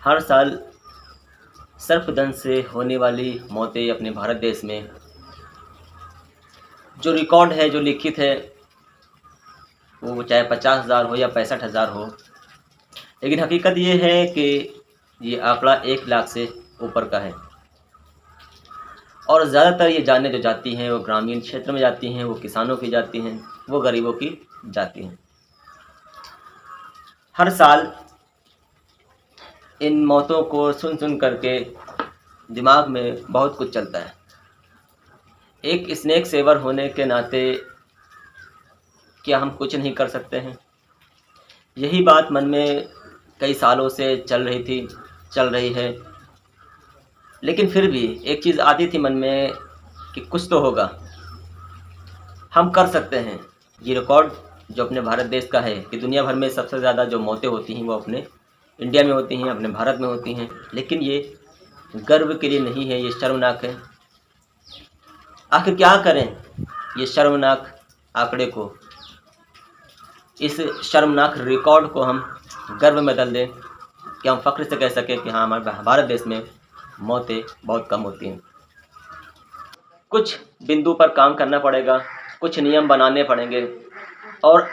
हर साल सर्पदंश से होने वाली मौतें अपने भारत देश में जो रिकॉर्ड है, जो लिखित है, वो चाहे 50,000 हो या 65,000 हो, लेकिन हकीकत ये है कि ये आंकड़ा 1 लाख से ऊपर का है। और ज़्यादातर ये जानें जो जाती हैं वो ग्रामीण क्षेत्र में जाती हैं, वो किसानों की जाती हैं, वो गरीबों की जाती हैं। हर साल इन मौतों को सुन करके दिमाग में बहुत कुछ चलता है। एक स्नेक सेवर होने के नाते क्या हम कुछ नहीं कर सकते हैं? यही बात मन में कई सालों से चल रही है। लेकिन फिर भी एक चीज़ आती थी मन में कि कुछ तो होगा, हम कर सकते हैं। ये रिकॉर्ड जो अपने भारत देश का है कि दुनिया भर में सबसे ज़्यादा जो मौतें होती हैं वो अपने इंडिया में होती हैं, अपने भारत में होती हैं। लेकिन ये गर्व के लिए नहीं है, ये शर्मनाक है। आखिर क्या करें ये शर्मनाक आंकड़े को, इस शर्मनाक रिकॉर्ड को हम गर्व में बदल दें कि हम फ़ख्र से कह सकें कि हाँ, हमारे भारत देश में मौतें बहुत कम होती हैं। कुछ बिंदु पर काम करना पड़ेगा, कुछ नियम बनाने पड़ेंगे और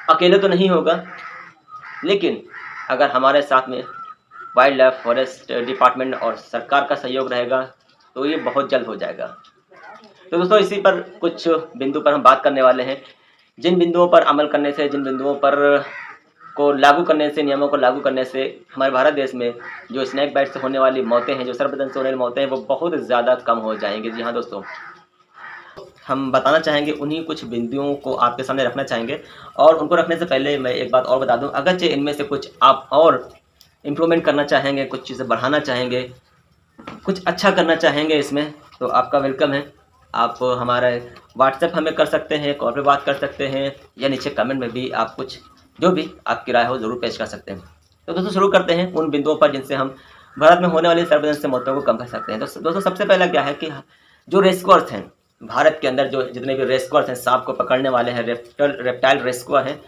अकेले तो नहीं होगा, लेकिन अगर हमारे साथ में वाइल्ड लाइफ फॉरेस्ट डिपार्टमेंट और सरकार का सहयोग रहेगा तो ये बहुत जल्द हो जाएगा। तो दोस्तों, इसी पर कुछ बिंदु पर हम बात करने वाले हैं, जिन बिंदुओं पर अमल करने से, जिन बिंदुओं पर को लागू करने से, नियमों को लागू करने से हमारे भारत देश में जो स्नैक बाइट से होने वाली मौतें हैं, जो सर्पदंश से होने वाली मौतें हैं, वो बहुत ज़्यादा कम हो जाएंगी। जी हाँ दोस्तों, हम बताना चाहेंगे, उन्हीं कुछ बिंदुओं को आपके सामने रखना चाहेंगे। और उनको रखने से पहले मैं एक बात और बता दूं, अगरचे इनमें से कुछ आप और इम्प्रूवमेंट करना चाहेंगे, कुछ चीज़ें बढ़ाना चाहेंगे, कुछ अच्छा करना चाहेंगे इसमें, तो आपका वेलकम है। आप हमारे व्हाट्सएप हमें कर सकते हैं, कॉल पे बात कर सकते हैं, या नीचे कमेंट में भी आप कुछ जो भी आपकी राय हो ज़रूर पेश कर सकते हैं। तो दोस्तों, शुरू करते हैं उन बिंदुओं पर जिनसे हम भारत में होने वाली सर्पदंश से मौतों को कम कर सकते हैं। तो दोस्तों, सबसे पहला क्या है कि जो रेस्क्यूअर्स हैं भारत के अंदर, जो जितने भी रेस्क्यूअर्स हैं, सांप को पकड़ने वाले हैं, रेप्टाइल रेस्क्यूअर हैं,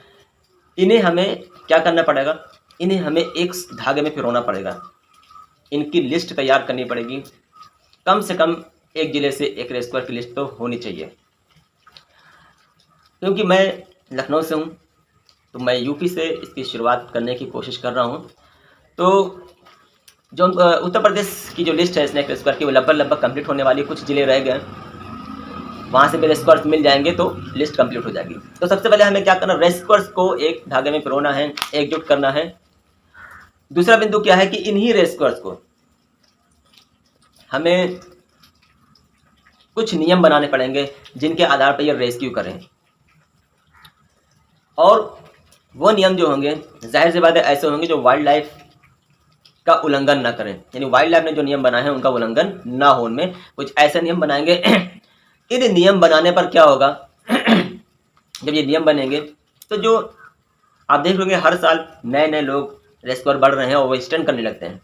इन्हें हमें क्या करना पड़ेगा? इन्हें हमें एक धागे में पिरोना पड़ेगा। इनकी लिस्ट तैयार करनी पड़ेगी। कम से कम एक ज़िले से एक रेस्क्यूअर की लिस्ट तो होनी चाहिए। क्योंकि मैं लखनऊ से हूँ, तो मैं यूपी से इसकी शुरुआत करने की कोशिश कर रहा हूँ। तो जो उत्तर प्रदेश की जो लिस्ट है स्नैक रेस्क्यूअर की, वो लगभग कंप्लीट होने वाली। कुछ ज़िले रह गए, वहाँ से भी रेस्क्यूअर्स मिल जाएंगे तो लिस्ट कंप्लीट हो जाएगी। तो सबसे पहले हमें क्या करना, रेस्क्यूअर्स को एक धागे में पिरोना है, एकजुट करना है। दूसरा बिंदु क्या है कि इन्हीं रेस्क्यूअर्स को हमें कुछ नियम बनाने पड़ेंगे जिनके आधार पर ये रेस्क्यू करें। और वो नियम जो होंगे, जाहिर सी बात है, ऐसे होंगे जो वाइल्ड लाइफ का उल्लंघन ना करें। यानी वाइल्ड लाइफ ने जो नियम बनाए हैं उनका उल्लंघन ना हो। उनमें कुछ ऐसे नियम बनाएंगे इन नियम बनाने पर क्या होगा जब ये नियम बनेंगे तो जो आप देख लोगे, हर साल नए नए लोग रेस्क्यूअर बढ़ रहे हैं और वो स्टंट करने लगते हैं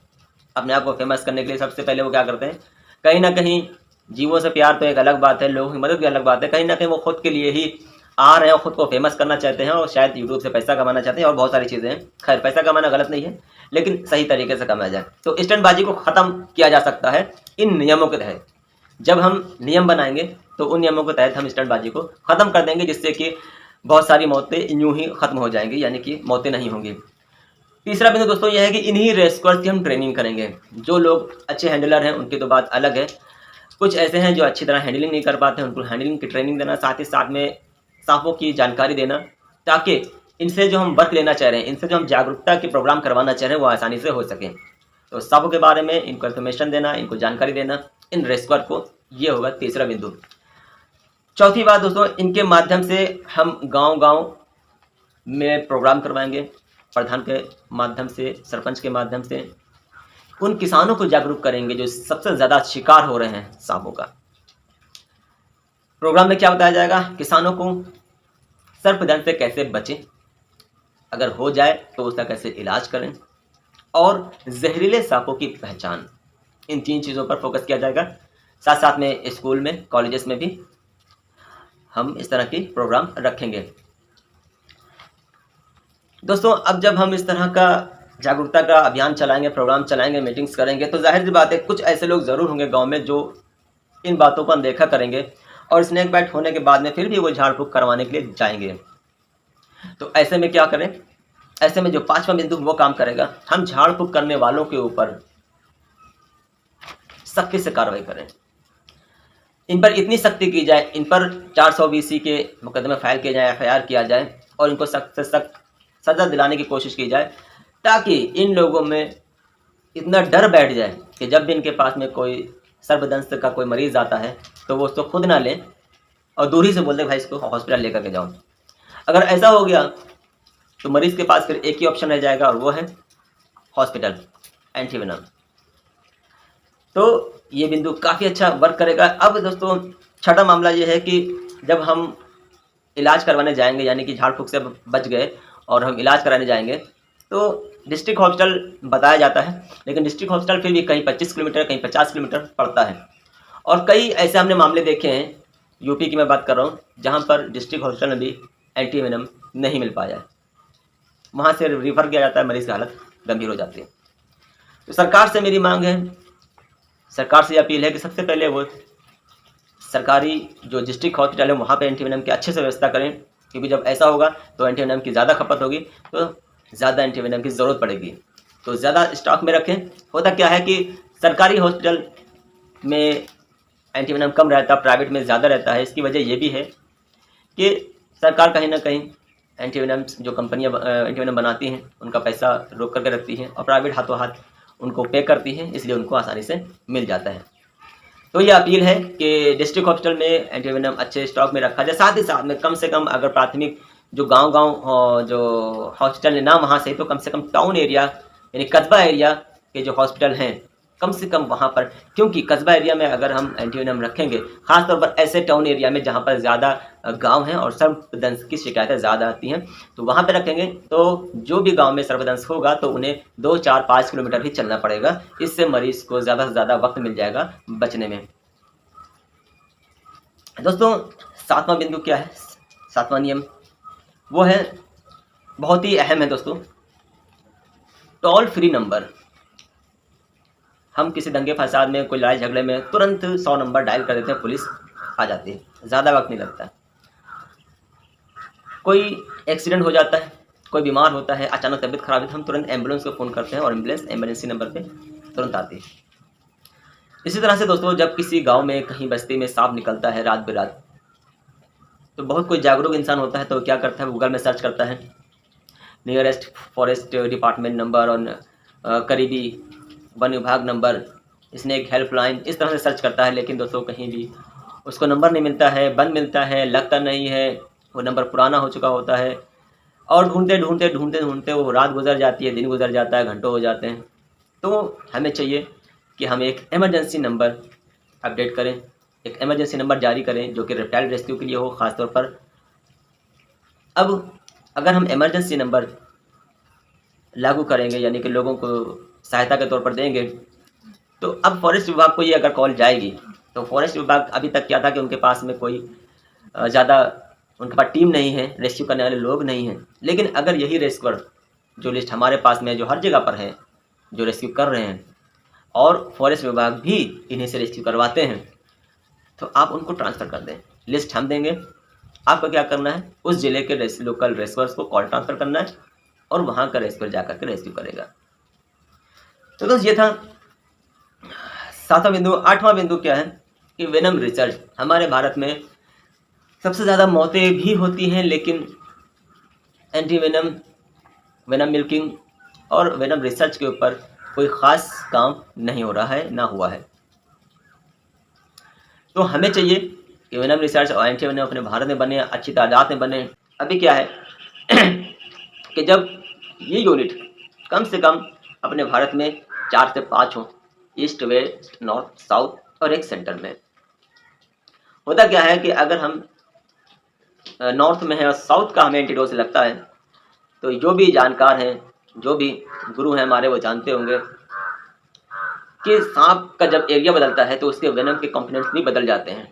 अपने आप को फेमस करने के लिए। सबसे पहले वो क्या करते हैं, कहीं ना कहीं जीवों से प्यार तो एक अलग बात है, लोगों की मदद भी अलग बात है, कहीं ना कहीं वो खुद के लिए ही आ रहे हैं और ख़ुद को फेमस करना चाहते हैं और शायद यूट्यूब से पैसा कमाना चाहते हैं और बहुत सारी चीज़ें हैं। खैर, पैसा कमाना गलत नहीं है, लेकिन सही तरीके से कमाया जाए। तो स्टंटबाजी को ख़त्म किया जा सकता है इन नियमों के तहत। जब हम नियम बनाएंगे तो उन नियमों के तहत हम स्टंटबाजी को ख़त्म कर देंगे, जिससे कि बहुत सारी मौतें यूँ ही ख़त्म हो जाएंगी, यानी कि मौतें नहीं होंगी। तीसरा बिंदु दोस्तों यह है कि इन्हीं रेस्क्यूअर्स की हम ट्रेनिंग करेंगे। जो लोग अच्छे हैंडलर हैं उनकी तो बात अलग है, कुछ ऐसे हैं जो अच्छी तरह हैंडलिंग नहीं कर पाते हैं, उनको हैंडलिंग की ट्रेनिंग देना, साथ ही साथ में सांपों की जानकारी देना, ताकि इनसे जो हम वर्क लेना चाह रहे हैं, इनसे जो हम जागरूकता के प्रोग्राम करवाना चाह रहे हैं, वो आसानी से हो सके। तो सांपों के बारे में इनको इन्फॉर्मेशन देना, इनको जानकारी देना, इन रेस्क्यूअर को, ये होगा तीसरा बिंदु। चौथी बात दोस्तों, इनके माध्यम से हम गांव-गांव में प्रोग्राम करवाएंगे, प्रधान के माध्यम से, सरपंच के माध्यम से उन किसानों को जागरूक करेंगे जो सबसे ज़्यादा शिकार हो रहे हैं सांपों का। प्रोग्राम में क्या बताया जाएगा, किसानों को सर्पदंश से कैसे बचें, अगर हो जाए तो उसका कैसे इलाज करें, और जहरीले सांपों की पहचान। इन 3 चीज़ों पर फोकस किया जाएगा। साथ साथ में स्कूल में, कॉलेजेस में भी हम इस तरह की प्रोग्राम रखेंगे। दोस्तों, अब जब हम इस तरह का जागरूकता का अभियान चलाएंगे, प्रोग्राम चलाएंगे, मीटिंग्स करेंगे, तो जाहिर सी बात है कुछ ऐसे लोग ज़रूर होंगे गांव में जो इन बातों को अनदेखा करेंगे और स्नेक बाइट होने के बाद में फिर भी वो झाड़ फूँक करवाने के लिए जाएंगे। तो ऐसे में क्या करें? ऐसे में जो 5वां बिंदु वो काम करेगा, हम झाड़ फूँक करने वालों के ऊपर सख्ती से कार्रवाई करें। इन पर इतनी सख्ती की जाए, इन पर 420 के मुकदमे फाइल किए जाए, एफआईआर किया जाए और इनको सख्त से सख्त सज़ा दिलाने की कोशिश की जाए, ताकि इन लोगों में इतना डर बैठ जाए कि जब भी इनके पास में कोई सर्पदंश का कोई मरीज़ आता है तो वो उसको खुद ना लें और दूर ही से बोल दे भाई इसको हॉस्पिटल लेकर के जाओ। अगर ऐसा हो गया तो मरीज़ के पास फिर एक ही ऑप्शन रह जाएगा और वो है हॉस्पिटल, एंटीवेनम। तो ये बिंदु काफ़ी अच्छा वर्क करेगा। अब दोस्तों छठा मामला ये है कि जब हम इलाज करवाने जाएंगे, यानी कि झाड़ फूँक से बच गए और हम इलाज कराने जाएंगे, तो डिस्ट्रिक्ट हॉस्पिटल बताया जाता है, लेकिन डिस्ट्रिक्ट हॉस्पिटल फिर भी कहीं 25 किलोमीटर, कहीं 50 किलोमीटर पड़ता है। और कई ऐसे हमने मामले देखे हैं, यूपी की मैं बात कर रहा हूँ, जहाँ पर डिस्ट्रिक्ट हॉस्पिटल में भी एंटीवेनम नहीं मिल पाया है, वहाँ से रिफ़र किया जाता है, मरीज़ की हालत गंभीर हो जाती है। तो सरकार से मेरी मांग है, सरकार से अपील है कि सबसे पहले वो सरकारी जो डिस्ट्रिक्ट हॉस्पिटल है वहाँ पे एंटीवेनम की अच्छे से व्यवस्था करें, क्योंकि जब ऐसा होगा तो एंटीवेनम की ज़्यादा खपत होगी, तो ज़्यादा एंटीवेनम की ज़रूरत पड़ेगी, तो ज़्यादा स्टॉक में रखें। होता क्या है कि सरकारी हॉस्पिटल में एंटीवेनम कम रहता, प्राइवेट में ज़्यादा रहता है। इसकी वजह ये भी है कि सरकार कहीं ना कहीं एंटीवेनम जो कंपनियाँ एंटीवेनम बनाती हैं उनका पैसा रोक करके रखती हैं और प्राइवेट हाथों हाथ उनको पे करती हैं, इसलिए उनको आसानी से मिल जाता है। तो ये अपील है कि डिस्ट्रिक्ट हॉस्पिटल में एंटीवेनम अच्छे स्टॉक में रखा जाए। साथ ही साथ में कम से कम अगर प्राथमिक जो गांव-गांव जो हॉस्पिटल है ना वहाँ से, तो कम से कम टाउन एरिया यानी कस्बा एरिया के जो हॉस्पिटल हैं कम से कम वहाँ पर, क्योंकि कस्बा एरिया में अगर हम एंटीवेनम रखेंगे, ख़ास तौर पर ऐसे टाउन एरिया में जहाँ पर ज़्यादा गाँव हैं और सर्पदंश की शिकायतें ज़्यादा आती हैं, तो वहाँ पे रखेंगे तो जो भी गाँव में सर्पदंश होगा तो उन्हें 2, 4, 5 किलोमीटर ही चलना पड़ेगा। इससे मरीज़ को ज़्यादा से ज़्यादा वक्त मिल जाएगा बचने में। दोस्तों 7वां बिंदु क्या है? 7वां नियम वो है, बहुत ही अहम है दोस्तों, टोल फ्री नंबर। हम किसी दंगे फसाद में, कोई लड़ाई झगड़े में तुरंत 100 नंबर डायल कर देते हैं, पुलिस आ जाती है, ज़्यादा वक्त नहीं लगता। कोई एक्सीडेंट हो जाता है, कोई बीमार होता है, अचानक तबीयत खराब है, तो हम तुरंत एम्बुलेंस को फ़ोन करते हैं और एम्बुलेंस इमरजेंसी नंबर पे तुरंत आती है। इसी तरह से दोस्तों जब किसी गांव में, कहीं बस्ती में सांप निकलता है रात बेरात, तो बहुत कोई जागरूक इंसान होता है तो क्या करता है, गूगल में सर्च करता है नियरेस्ट फॉरेस्ट डिपार्टमेंट नंबर और करीबी वन विभाग नंबर, स्नेक हेल्पलाइन, इस तरह से सर्च करता है। लेकिन दोस्तों कहीं भी उसको नंबर नहीं मिलता है, बंद मिलता है, लगता नहीं है, वो नंबर पुराना हो चुका होता है और ढूंढते ढूंढते ढूंढते ढूंढते वो रात गुजर जाती है, दिन गुजर जाता है, घंटों हो जाते हैं। तो हमें चाहिए कि हम एक इमरजेंसी नंबर अपडेट करें, एक इमरजेंसी नंबर जारी करें जो कि रेप्टाइल रेस्क्यू के लिए हो ख़ासतौर पर। अब अगर हम इमरजेंसी नंबर लागू करेंगे, यानी कि लोगों को सहायता के तौर पर देंगे, तो अब फॉरेस्ट विभाग को ये अगर कॉल जाएगी, तो फॉरेस्ट विभाग अभी तक क्या था कि उनके पास में कोई ज़्यादा उनके पास टीम नहीं है, रेस्क्यू करने वाले लोग नहीं हैं। लेकिन अगर यही रेस्क्यूअर जो लिस्ट हमारे पास में जो हर जगह पर है, जो रेस्क्यू कर रहे हैं और फॉरेस्ट विभाग भी इन्हीं से रेस्क्यू करवाते हैं, तो आप उनको ट्रांसफ़र कर दें, लिस्ट हम देंगे। आपको क्या करना है, उस ज़िले के लोकल रेस्क्यूअर्स को कॉल ट्रांसफ़र करना है और वहाँ का रेस्क्यूअर जा कर के रेस्क्यू करेगा। तो दोस्त ये था 7वां बिंदु। 8वां बिंदु क्या है कि वेनम रिसर्च। हमारे भारत में सबसे ज़्यादा मौतें भी होती हैं, लेकिन एंटी वेनम, वेनम मिल्किंग और वेनम रिसर्च के ऊपर कोई ख़ास काम नहीं हो रहा है, ना हुआ है। तो हमें चाहिए कि वेनम रिसर्च और एंटी वेनम अपने भारत में बने, अच्छी तादाद में बने। अभी क्या है कि जब ये यूनिट कम से कम अपने भारत में 4 से 5 हों, ईस्ट, वेस्ट, नॉर्थ, साउथ और एक सेंटर में। होता क्या है कि अगर हम नॉर्थ में है और साउथ का हमें एंटीडोज लगता है, तो जो भी जानकार हैं, जो भी गुरु हैं हमारे, वो जानते होंगे कि सांप का जब एरिया बदलता है तो उसके वेनम के कंपोनेंट्स भी बदल जाते हैं।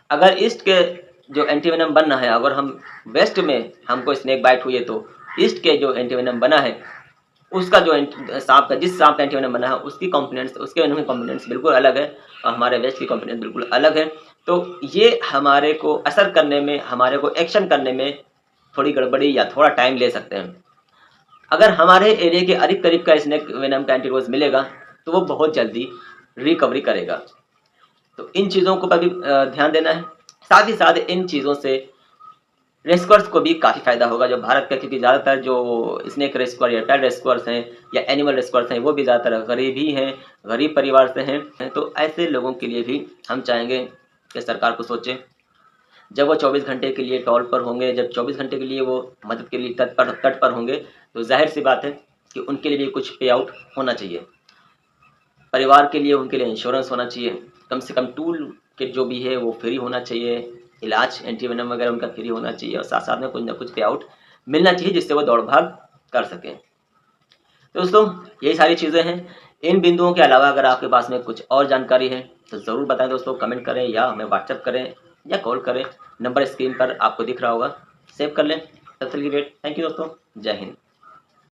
अगर ईस्ट के जो एंटी वेनम बनना है, अगर हम वेस्ट में हमको स्नेक बाइट हुई है, तो ईस्ट के जो एंटी वेनम बना है उसका जो सांप का, जिस सांप का एंटीवेनम बना है उसकी कॉम्पोनेंट्स, उसके वेनम के कॉम्पोनेंट्स बिल्कुल अलग है और हमारे वेस्ट की कॉम्पोनेंट्स बिल्कुल अलग है। तो ये हमारे को असर करने में, हमारे को एक्शन करने में थोड़ी गड़बड़ी या थोड़ा टाइम ले सकते हैं। अगर हमारे एरिया के करीब करीब का स्नेक वेनम का एंटीडोज मिलेगा तो वो बहुत जल्दी रिकवरी करेगा। तो इन चीज़ों को पर भी ध्यान देना है। साथ ही साथ इन चीज़ों से रेस्क्यूअर्स को भी काफ़ी फ़ायदा होगा, जो भारत का, क्योंकि ज़्यादातर जो स्नेक रेस्क्यूअर या पेट रेस्क्यूअर्स हैं या एनिमल रेस्क्यूअर्स हैं वो भी ज़्यादातर गरीब ही हैं, गरीब परिवार से हैं। तो ऐसे लोगों के लिए भी हम चाहेंगे कि सरकार को सोचे। जब वो 24 घंटे के लिए टॉल पर होंगे, जब 24 घंटे के लिए वो मदद के लिए तट पर होंगे, तो जाहिर सी बात है कि उनके लिए भी कुछ पे आउट होना चाहिए। परिवार के लिए उनके लिए इंश्योरेंस होना चाहिए, कम से कम टूल किट जो भी है वो फ्री होना चाहिए, इलाज एंटीवेनम वगैरह उनका फ्री होना चाहिए और साथ साथ में कुछ ना कुछ पे आउट मिलना चाहिए जिससे वो दौड़ भाग कर सकें। तो दोस्तों यही सारी चीज़ें हैं। इन बिंदुओं के अलावा अगर आपके पास में कुछ और जानकारी है तो ज़रूर बताएं दोस्तों, कमेंट करें या हमें व्हाट्सएप करें या कॉल करें। नंबर स्क्रीन पर आपको दिख रहा होगा, सेव कर लें। तब तक के लिए थैंक यू दोस्तों, जय हिंद।